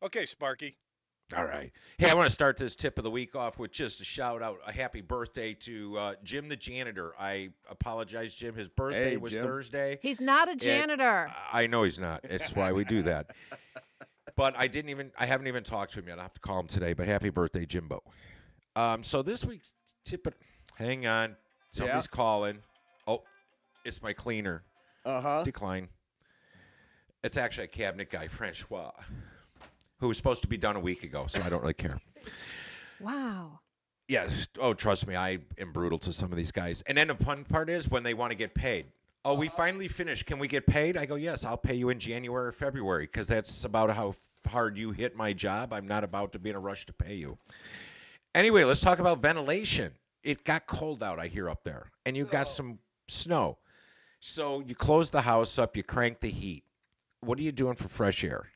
Okay, Sparky. All right. Hey, I want to start this tip of the week off with just a shout out, a happy birthday to Jim the Janitor. I apologize, Jim. His birthday Hey, was Jim. Thursday, He's not a and janitor. I know he's not. It's why we do that. But I haven't even talked to him yet. I'll have to call him today. But happy birthday, Jimbo. So this week's tip. Hang on, Yeah. somebody's calling. Oh, it's my cleaner. Uh-huh. Decline. It's actually a cabinet guy, Francois, who was supposed to be done a week ago. So I don't really care. Wow. Yes. Oh, trust me, I am brutal to some of these guys. And then the fun part is when they want to get paid. Oh, we finally finished. Can we get paid? I go, yes, I'll pay you in January or February because that's about how hard you hit my job. I'm not about to be in a rush to pay you. Anyway, let's talk about ventilation. It got cold out, I hear up there, and you got some snow. So you close the house up, you crank the heat. What are you doing for fresh air?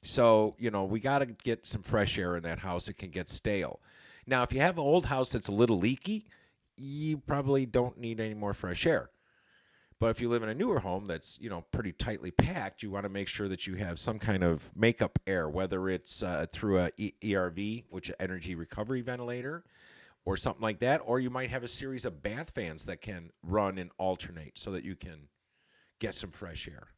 So, we got to get some fresh air in that house. It can get stale. Now, if you have an old house that's a little leaky, you probably don't need any more fresh air. But if you live in a newer home that's, pretty tightly packed, you want to make sure that you have some kind of makeup air, whether it's through a ERV, which is energy recovery ventilator, or something like that, or you might have a series of bath fans that can run and alternate so that you can get some fresh air,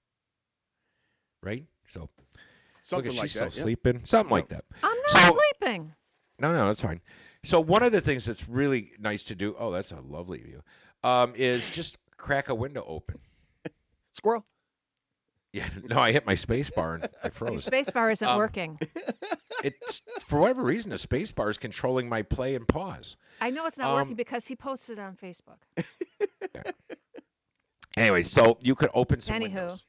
right? So look at Something like she's still that. Yep. sleeping, something like Yep. that. I'm not So sleeping. no, that's fine. So one of the things that's really nice to do, oh, that's a lovely view, is just crack a window open. Squirrel. Yeah, no, I hit my space bar and I Your froze. space bar isn't Um, working. it's for whatever reason the space bar is controlling my play and pause. I know it's not working Um, because he posted on Facebook. yeah. Anyway, so you could open some Anywho, windows.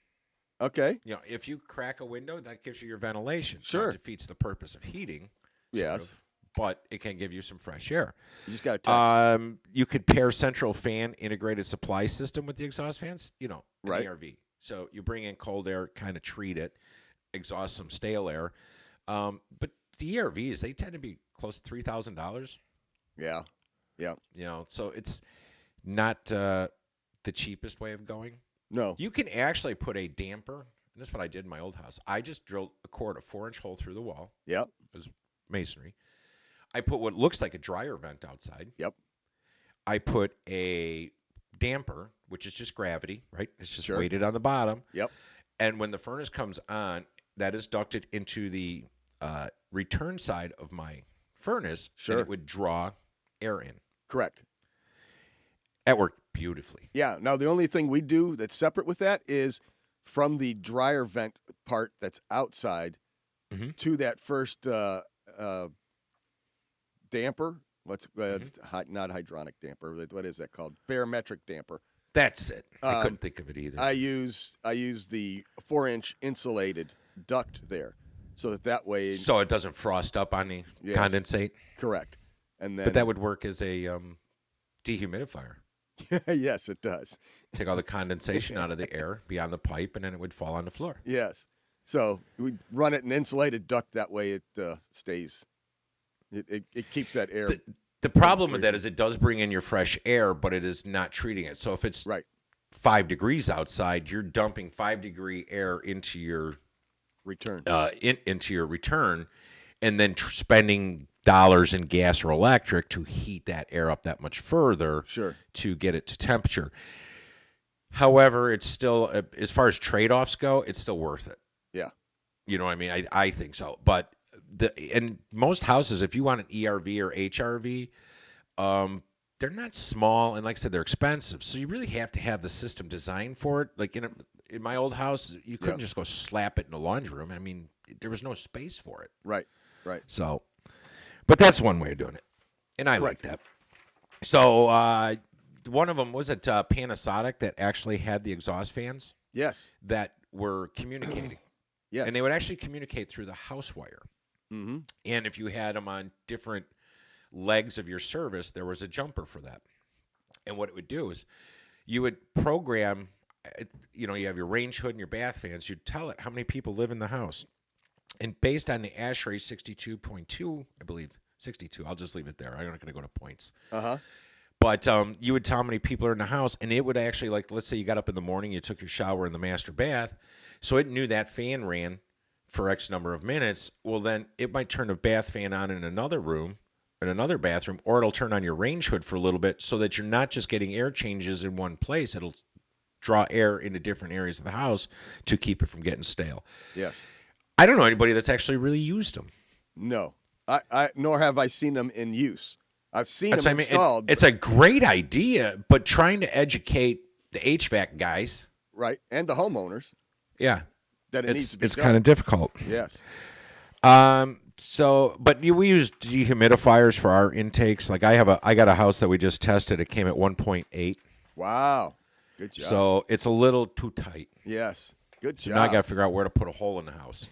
Okay. If you crack a window, that gives you your ventilation. Now, it Sure. defeats the purpose of heating, sort Yes. of, but it can give you some fresh air. You just got a text. You could pair central fan integrated supply system with the exhaust fans, an Right. ERV. So you bring in cold air, kind of treat it, exhaust some stale air. But the ERVs, they tend to be close to $3,000. Yeah. Yeah. So it's not the cheapest way of going. No. You can actually put a damper, and this is what I did in my old house. I just drilled a 4-inch hole through the wall. Yep. It was masonry. I put what looks like a dryer vent outside. Yep. I put a damper, which is just gravity, right? It's just Sure. weighted on the bottom. Yep. And when the furnace comes on, that is ducted into the return side of my furnace, and Sure. it would draw air in. Correct. That worked beautifully. Yeah. Now the only thing we do that's separate with that is from the dryer vent part that's outside Mhm. to that first damper. What's Mhm. not hydronic damper? What is that called? Barometric damper. That's it. I Um, couldn't think of it either. I use the 4-inch insulated duct there, so that way. So it doesn't frost up on the Yes. condensate. Correct. And then But that would work as a dehumidifier. yes, it does. Take all the condensation out of the air beyond the pipe, and then it would fall on the floor. Yes. So we run it in insulated duct. That way it stays. It keeps that air. The problem with that is it does bring in your fresh air, but it is not treating it. So if it's Right. 5 degrees outside, you're dumping 5-degree air into your Return. into your return, and then spending dollars in gas or electric to heat that air up that much further Sure. to get it to temperature. However, it's still, as far as trade-offs go, it's still worth it. Yeah. You know what I mean? I think so. But in most houses, if you want an ERV or HRV, they're not small, and like I said, they're expensive. So you really have to have the system designed for it. Like in my old house, you couldn't Yeah. just go slap it in the laundry room. I mean, there was no space for it. Right. Right. So, but that's one way of doing it, and I like Correct. that. So one of them was at Panasonic that actually had the exhaust fans Yes. that were communicating, Yes. and they would actually communicate through the house wire. Mm-hmm. And if you had them on different legs of your service, there was a jumper for that. And what it would do is you would program, you have your range hood and your bath fans. You'd tell it how many people live in the house. And based on the ASHRAE 62.2, I believe, 62, I'll just leave it there. I'm not going to go to points. Uh-huh. But you would tell how many people are in the house, and it would actually, like, let's say you got up in the morning, you took your shower in the master bath, so it knew that fan ran for X number of minutes, well, then it might turn a bath fan on in another room, in another bathroom, or it'll turn on your range hood for a little bit so that you're not just getting air changes in one place. It'll draw air into different areas of the house to keep it from getting stale. Yes. I don't know anybody that's actually really used them. No. I nor have I seen them in use. I've seen That's them what I mean. installed. It's a great idea, but trying to educate the HVAC guys, right, and the homeowners yeah, that it needs to be it's done. kind of difficult. Yes. But we use dehumidifiers for our intakes. Like I got a house that we just tested. It came at 1.8. Wow. Good job. So it's a little too tight. Yes. Good So job. now I got to figure out where to put a hole in the house.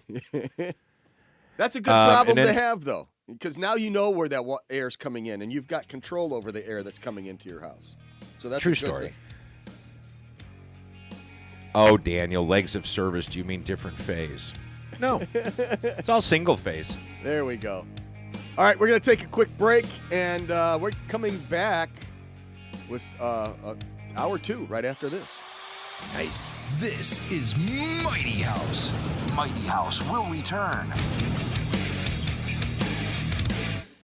That's a good problem and to then- have, though, because now you know where that air's coming in, and you've got control over the air that's coming into your house. So that's True a good story. thing. Oh, Daniel, legs of service. Do you mean different phase? No, it's all single phase. There we go. All right, we're going to take a quick break, and we're coming back with hour 2 right after this. Nice. This is Mighty House. Mighty House will return.